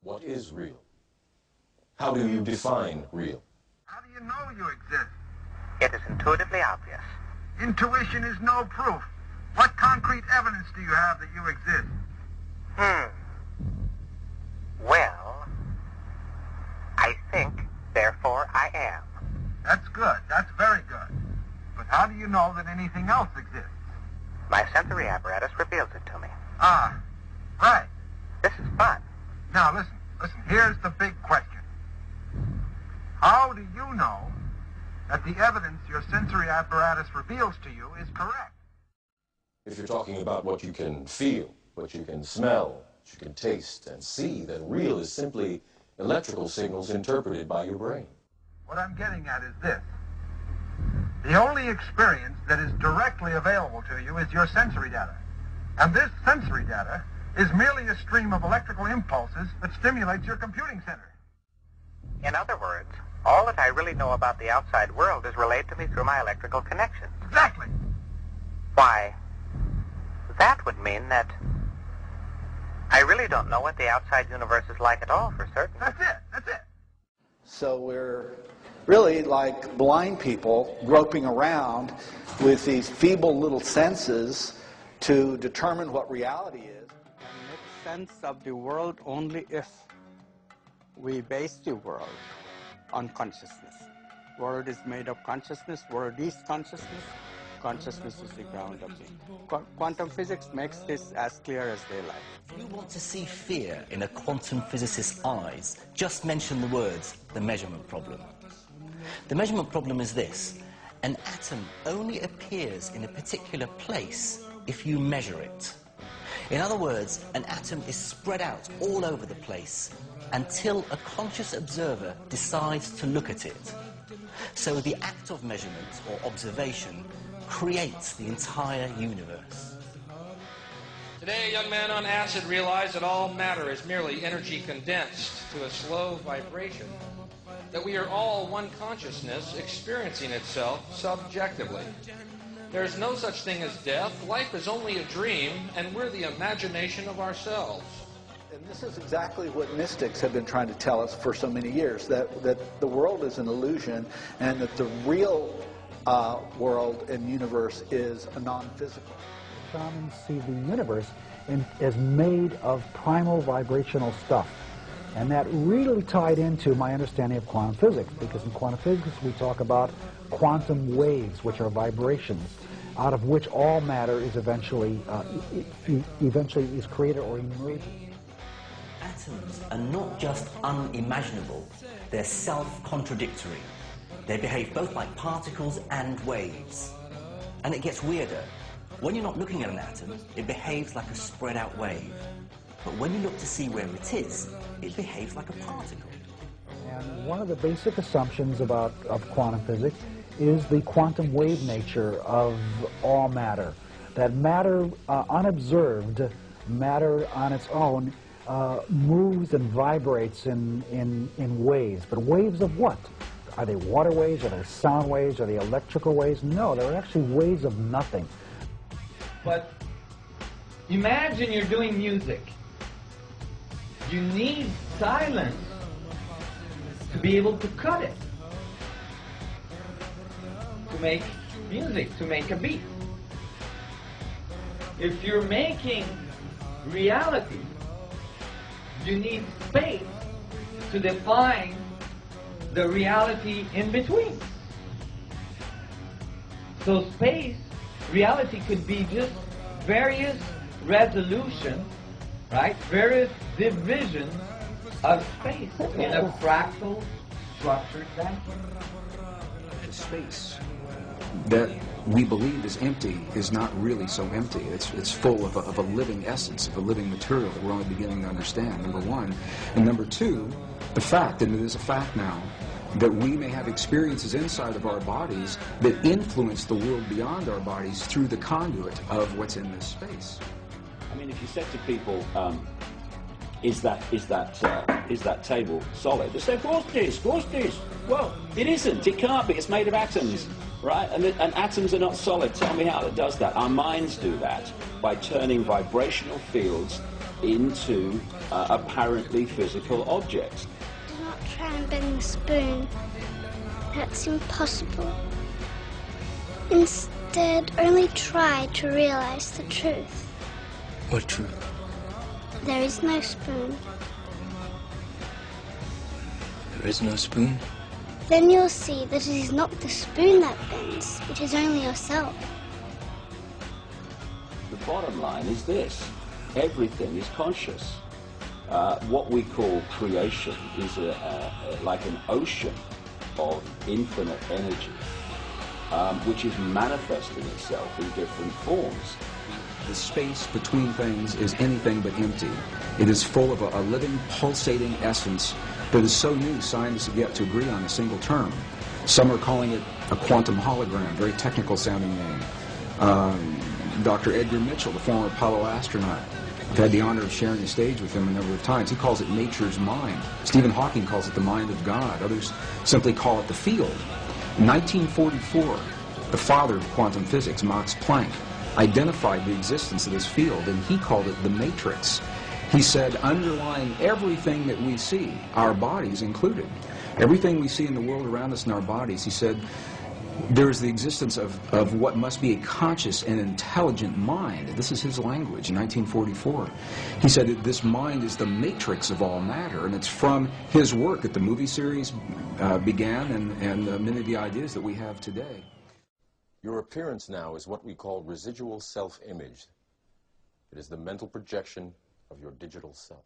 What is real? How do you define real? How do you know you exist? It is intuitively obvious. Intuition is no proof. What concrete evidence do you have that you exist? Well, I think, therefore I am. That's good. That's very good. But how do you know that anything else exists? My sensory apparatus reveals it to me. Ah, right. This is fun. Now listen. Here's the big question. How do you know that the evidence your sensory apparatus reveals to you is correct? If you're talking about what you can feel, what you can smell, what you can taste and see, then real is simply electrical signals interpreted by your brain. What I'm getting at is this. The only experience that is directly available to you is your sensory data. And this sensory data is merely a stream of electrical impulses that stimulates your computing center. In other words, all that I really know about the outside world is relayed to me through my electrical connections. Exactly. Why, that would mean that I really don't know what the outside universe is like at all, for certain. That's it. So we're really like blind people groping around with these feeble little senses to determine what reality is. And make sense of the world only if we base the world on consciousness. World is made of consciousness. World is consciousness. Consciousness is the ground of it. Quantum physics makes this as clear as daylight. If you want to see fear in a quantum physicist's eyes, just mention the words, the measurement problem. The measurement problem is this: an atom only appears in a particular place if you measure it. In other words, an atom is spread out all over the place until a conscious observer decides to look at it. So the act of measurement or observation creates the entire universe. Today, a young man on acid realized that all matter is merely energy condensed to a slow vibration, that we are all one consciousness experiencing itself subjectively. There's no such thing as death. Life is only a dream, and we're the imagination of ourselves. And this is exactly what mystics have been trying to tell us for so many years, that the world is an illusion and that the real world and universe is a non-physical. Shamans see the universe as made of primal vibrational stuff. And that really tied into my understanding of quantum physics, because in quantum physics we talk about quantum waves, which are vibrations, out of which all matter is eventually is created or emerges. Atoms are not just unimaginable, they're self-contradictory. They behave both like particles and waves. And it gets weirder. When you're not looking at an atom, it behaves like a spread-out wave. But when you look to see where it is, it behaves like a particle. And one of the basic assumptions of quantum physics is the quantum wave nature of all matter. That matter, unobserved, matter on its own, moves and vibrates in waves. But waves of what? Are they water waves? Are they sound waves? Are they electrical waves? No, they're actually waves of nothing. But imagine you're doing music. You need silence to be able to cut it, to make music, to make a beat. If you're making reality, you need space to define the reality in between. So space, reality could be just various resolution, right? Various divisions of space in a fractal structured vacuum. The space that we believe is empty is not really so empty. It's full of a living essence, of a living material that we're only beginning to understand, number one. And number two, the fact, and it is a fact now, that we may have experiences inside of our bodies that influence the world beyond our bodies through the conduit of what's in this space. I mean, if you said to people, is that table solid? They say, of course it is, of course it is. Well, it isn't, it can't be, it's made of atoms, right? And atoms are not solid. Tell me how it does that. Our minds do that by turning vibrational fields into apparently physical objects. Do not try and bend the spoon. That's impossible. Instead, only try to realize the truth. What truth? There is no spoon. There is no spoon? Then you'll see that it is not the spoon that bends, it is only yourself. The bottom line is this: everything is conscious. What we call creation is like an ocean of infinite energy, which is manifesting itself in different forms. The space between things is anything but empty. It is full of a living, pulsating essence that is so new scientists have yet to agree on a single term. Some are calling it a quantum hologram, very technical sounding name. Dr. Edgar Mitchell, the former Apollo astronaut, I've had the honor of sharing the stage with him a number of times. He calls it nature's mind. Stephen Hawking calls it the mind of God. Others simply call it the field. In 1944, the father of quantum physics, Max Planck, identified the existence of this field, and he called it the matrix. He said, underlying everything that we see, our bodies included, everything we see in the world around us in our bodies, he said, there is the existence of what must be a conscious and intelligent mind. This is his language in 1944. He said that this mind is the matrix of all matter, and it's from his work that the movie series began and many of the ideas that we have today. Your appearance now is what we call residual self-image. It is the mental projection of your digital self.